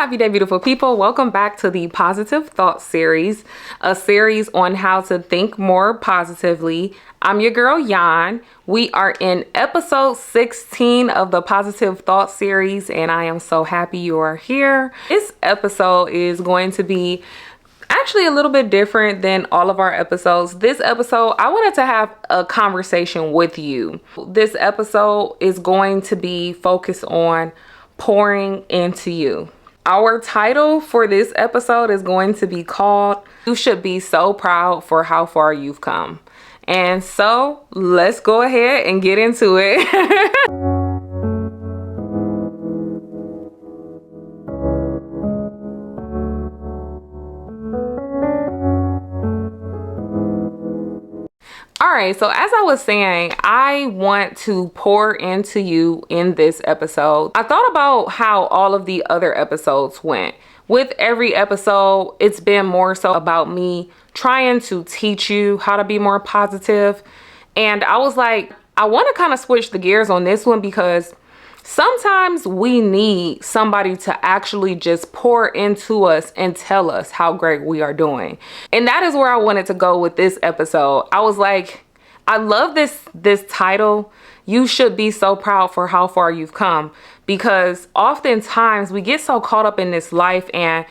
Happy day, beautiful people. Welcome back to the Positive Thoughts series, a series on how to think more positively. I'm your girl, Yan. We are in episode 16 of the Positive Thoughts series, and I am so happy you are here. This episode is going to be actually a little bit different than all of our episodes. This episode, I wanted to have a conversation with you. This episode is going to be focused on pouring into you. Our title for this episode is going to be called You Should Be So Proud for How Far You've Come. And so let's go ahead and get into it. All right, so as I was saying, I want to pour into you in this episode. I thought about how all of the other episodes went. With every episode, it's been more so about me trying to teach you how to be more positive. And I was like, I want to kind of switch the gears on this one because sometimes we need somebody to actually just pour into us and tell us how great we are doing. And that is where I wanted to go with this episode. I was like, I love this title, You Should Be So Proud for How Far You've Come, because oftentimes we get so caught up in this life, and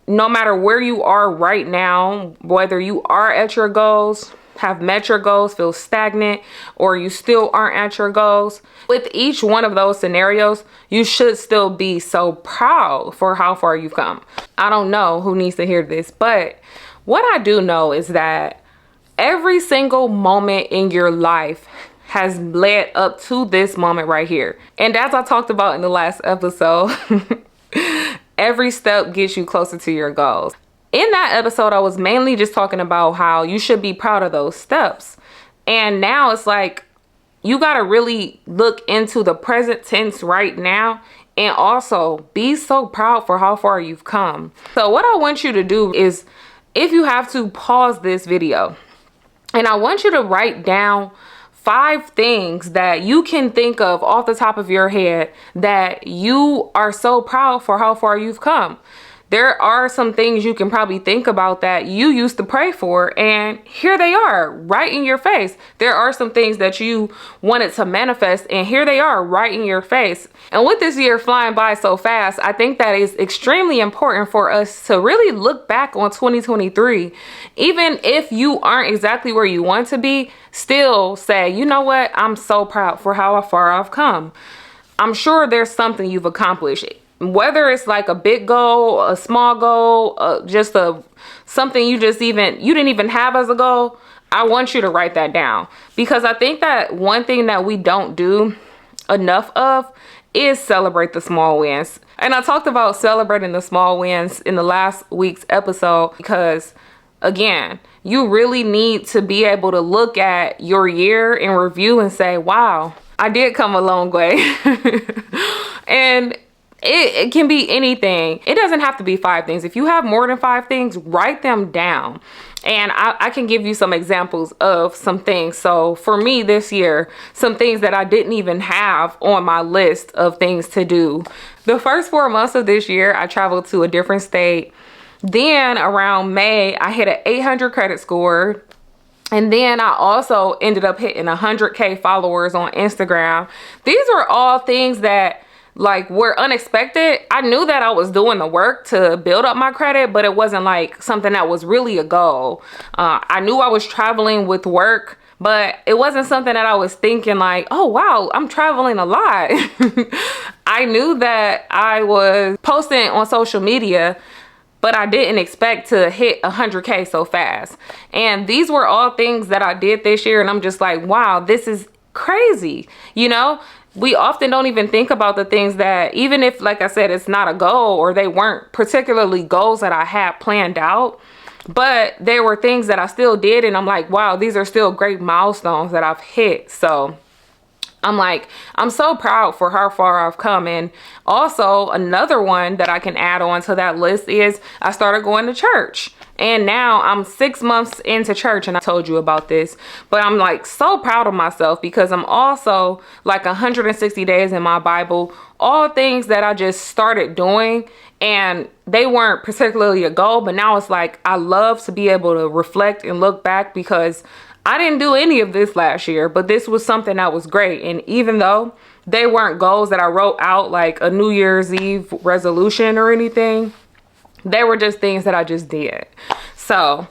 no matter where you are right now, whether you are at your goals, have met your goals, feel stagnant, or you still aren't at your goals, with each one of those scenarios, you should still be so proud for how far you've come. I don't know who needs to hear this, but what I do know is that every single moment in your life has led up to this moment right here. And as I talked about in the last episode, every step gets you closer to your goals. In that episode, I was mainly just talking about how you should be proud of those steps. And now it's like, you got to really look into the present tense right now and also be so proud for how far you've come. So what I want you to do is, if you have to, pause this video. And I want you to write down 5 things that you can think of off the top of your head that you are so proud for how far you've come. There are some things you can probably think about that you used to pray for, and here they are right in your face. There are some things that you wanted to manifest, and here they are right in your face. And with this year flying by so fast, I think that is extremely important for us to really look back on 2023. Even if you aren't exactly where you want to be, still say, you know what? I'm so proud for how far I've come. I'm sure there's something you've accomplished. Whether it's like a big goal, a small goal, something you didn't even have as a goal, I want you to write that down. Because I think that one thing that we don't do enough of is celebrate the small wins. And I talked about celebrating the small wins in the last week's episode because, again, you really need to be able to look at your year in review and say, wow, I did come a long way. And it can be anything. It doesn't have to be 5 things. If you have more than 5 things, write them down. And I can give you some examples of some things. So for me this year, some things that I didn't even have on my list of things to do. The first 4 months of this year, I traveled to a different state. Then around May, I hit an 800 credit score. And then I also ended up hitting 100K followers on Instagram. These are all things that were unexpected. I knew that I was doing the work to build up my credit, but it wasn't like something that was really a goal. I knew I was traveling with work, but it wasn't something that I was thinking like, oh wow, I'm traveling a lot. I knew that I was posting on social media, but I didn't expect to hit 100K so fast. And these were all things that I did this year, and I'm just like, wow, this is crazy, you know? We often don't even think about the things that, even if, like I said, it's not a goal or they weren't particularly goals that I had planned out, but there were things that I still did. And I'm like, wow, these are still great milestones that I've hit. So I'm so proud for how far I've come. And also another one that I can add on to that list is I started going to church. And now I'm 6 months into church, and I told you about this, but I'm like so proud of myself because I'm also like 160 days in my Bible, all things that I just started doing, and they weren't particularly a goal, but now it's like I love to be able to reflect and look back because I didn't do any of this last year, but this was something that was great. And even though they weren't goals that I wrote out like a New Year's Eve resolution or anything, they were just things that I just did. So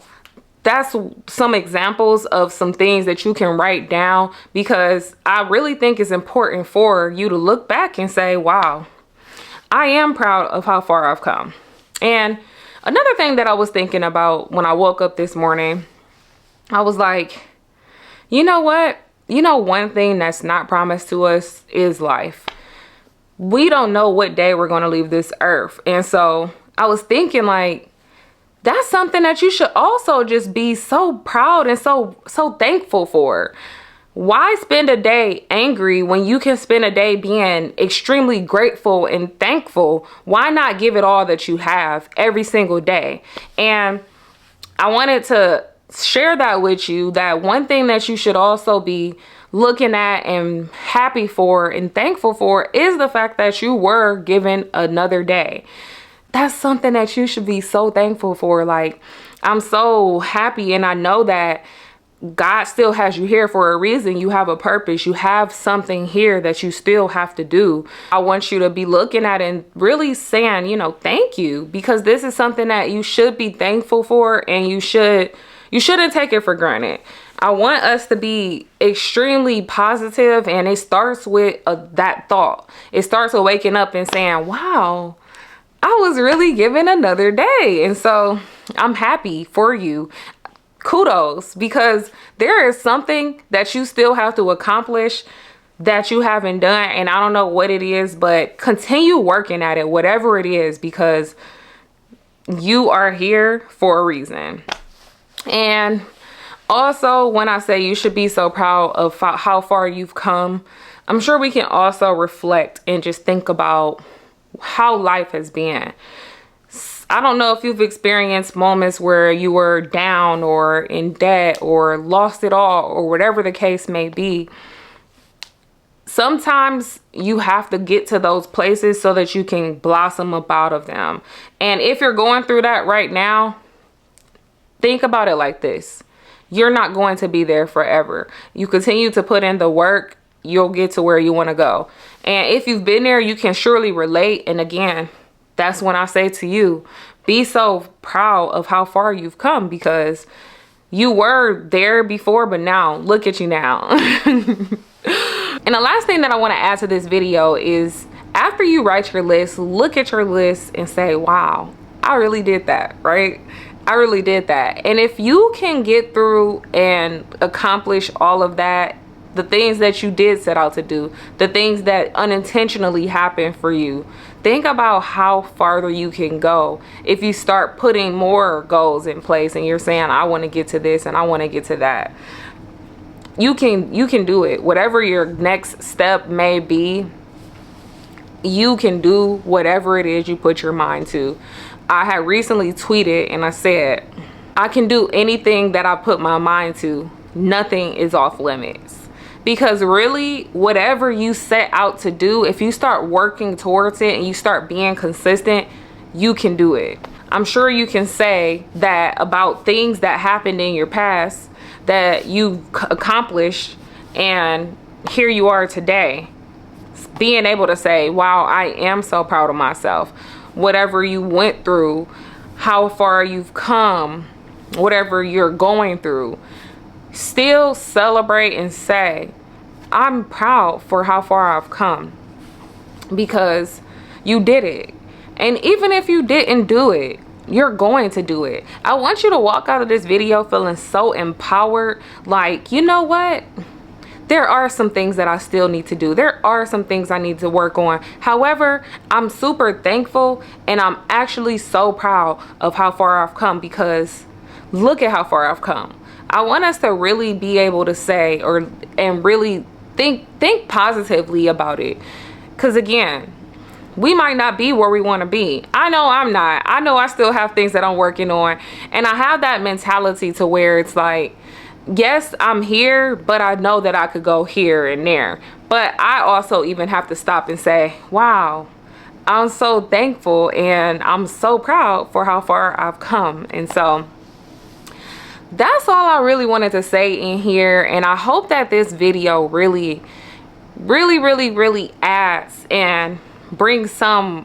that's some examples of some things that you can write down, because I really think it's important for you to look back and say, wow, I am proud of how far I've come. And another thing that I was thinking about when I woke up this morning, I was like, you know what? You know, one thing that's not promised to us is life. We don't know what day we're going to leave this earth. And so I was thinking, like, that's something that you should also just be so proud and so thankful for. Why spend a day angry when you can spend a day being extremely grateful and thankful? Why not give it all that you have every single day? And I wanted to share that with you, that one thing that you should also be looking at and happy for and thankful for is the fact that you were given another day. That's something that you should be so thankful for. Like, I'm so happy, and I know that God still has you here for a reason. You have a purpose. You have something here that you still have to do. I want you to be looking at it and really saying, you know, thank you, because this is something that you should be thankful for, and you shouldn't take it for granted. I want us to be extremely positive, and it starts with that thought. It starts with waking up and saying, wow, I was really given another day. And so I'm happy for you. Kudos, because there is something that you still have to accomplish that you haven't done. And I don't know what it is, but continue working at it, whatever it is, because you are here for a reason. And also, when I say you should be so proud of how far you've come, I'm sure we can also reflect and just think about how life has been. I don't know if you've experienced moments where you were down or in debt or lost it all or whatever the case may be. Sometimes you have to get to those places so that you can blossom up out of them. And if you're going through that right now, think about it like this. You're not going to be there forever. You continue to put in the work, you'll get to where you want to go. And if you've been there, you can surely relate. And again, that's when I say to you, be so proud of how far you've come, because you were there before, but now look at you now. And the last thing that I want to add to this video is, after you write your list, look at your list and say, wow, I really did that, right? I really did that. And if you can get through and accomplish all of that, the things that you did set out to do, the things that unintentionally happened for you, think about how farther you can go if you start putting more goals in place and you're saying, I want to get to this and I want to get to that. You can do it. Whatever your next step may be, you can do whatever it is you put your mind to. I had recently tweeted and I said, I can do anything that I put my mind to. Nothing is off limits. Because really, whatever you set out to do, if you start working towards it and you start being consistent, you can do it. I'm sure you can say that about things that happened in your past that you accomplished, and here you are today, being able to say, wow, I am so proud of myself. Whatever you went through, how far you've come, whatever you're going through, still celebrate and say, I'm proud for how far I've come, because you did it. And even if you didn't do it, you're going to do it. I want you to walk out of this video feeling so empowered, like, you know what? There are some things that I still need to do. There are some things I need to work on. However, I'm super thankful, and I'm actually so proud of how far I've come, because look at how far I've come. I want us to really be able to say, and really think positively about it. Because again, we might not be where we want to be. I know I'm not. I know I still have things that I'm working on. And I have that mentality to where it's like, yes, I'm here, but I know that I could go here and there. But I also even have to stop and say, wow, I'm so thankful and I'm so proud for how far I've come. And so that's all I really wanted to say in here. And I hope that this video really adds and brings some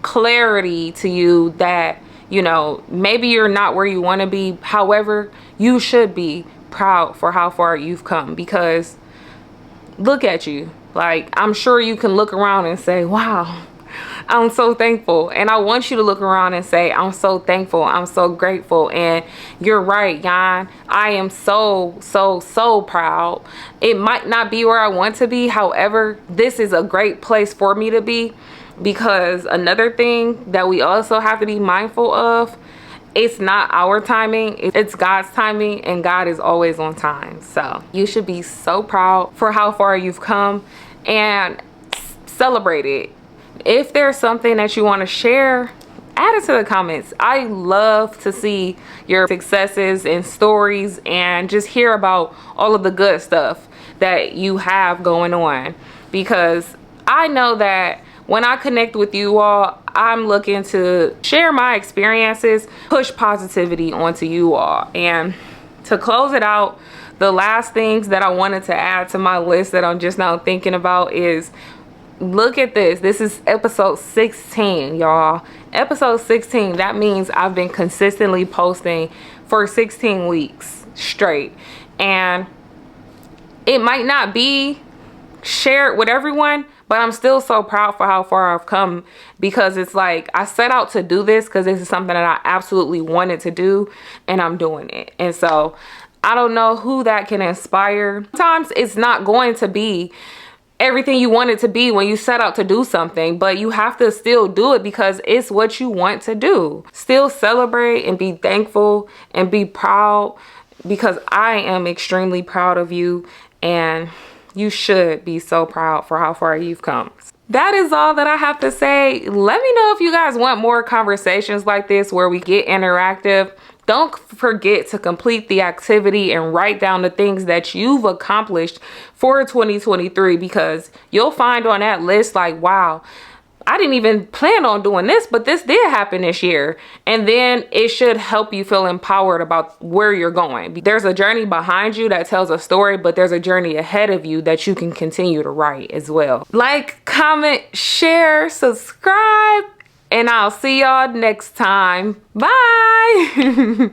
clarity to you that, you know, maybe you're not where you want to be. However, you should be proud for how far you've come, because look at you. Like, I'm sure you can look around and say, wow, I'm so thankful. And I want you to look around and say, I'm so thankful. I'm so grateful. And you're right, Yan. I am so proud. It might not be where I want to be. However, this is a great place for me to be, because another thing that we also have to be mindful of, it's not our timing, it's God's timing, and God is always on time. So you should be so proud for how far you've come and celebrate it. If there's something that you want to share, add it to the comments. I love to see your successes and stories and just hear about all of the good stuff that you have going on, because I know that when I connect with you all, I'm looking to share my experiences, push positivity onto you all. And to close it out, the last things that I wanted to add to my list that I'm just now thinking about is, look at this. This is episode 16, y'all. Episode 16. That means I've been consistently posting for 16 weeks straight. And it might not be shared with everyone, but I'm still so proud for how far I've come, because it's like I set out to do this because this is something that I absolutely wanted to do, and I'm doing it. And so I don't know who that can inspire. Sometimes it's not going to be everything you want it to be when you set out to do something, but you have to still do it because it's what you want to do. Still celebrate and be thankful and be proud, because I am extremely proud of you, and you should be so proud for how far you've come. That is all that I have to say. Let me know if you guys want more conversations like this where we get interactive. Don't forget to complete the activity and write down the things that you've accomplished for 2023, because you'll find on that list like, wow, I didn't even plan on doing this, but this did happen this year. And then it should help you feel empowered about where you're going. There's a journey behind you that tells a story, but there's a journey ahead of you that you can continue to write as well. Like, comment, share, subscribe, and I'll see y'all next time. Bye.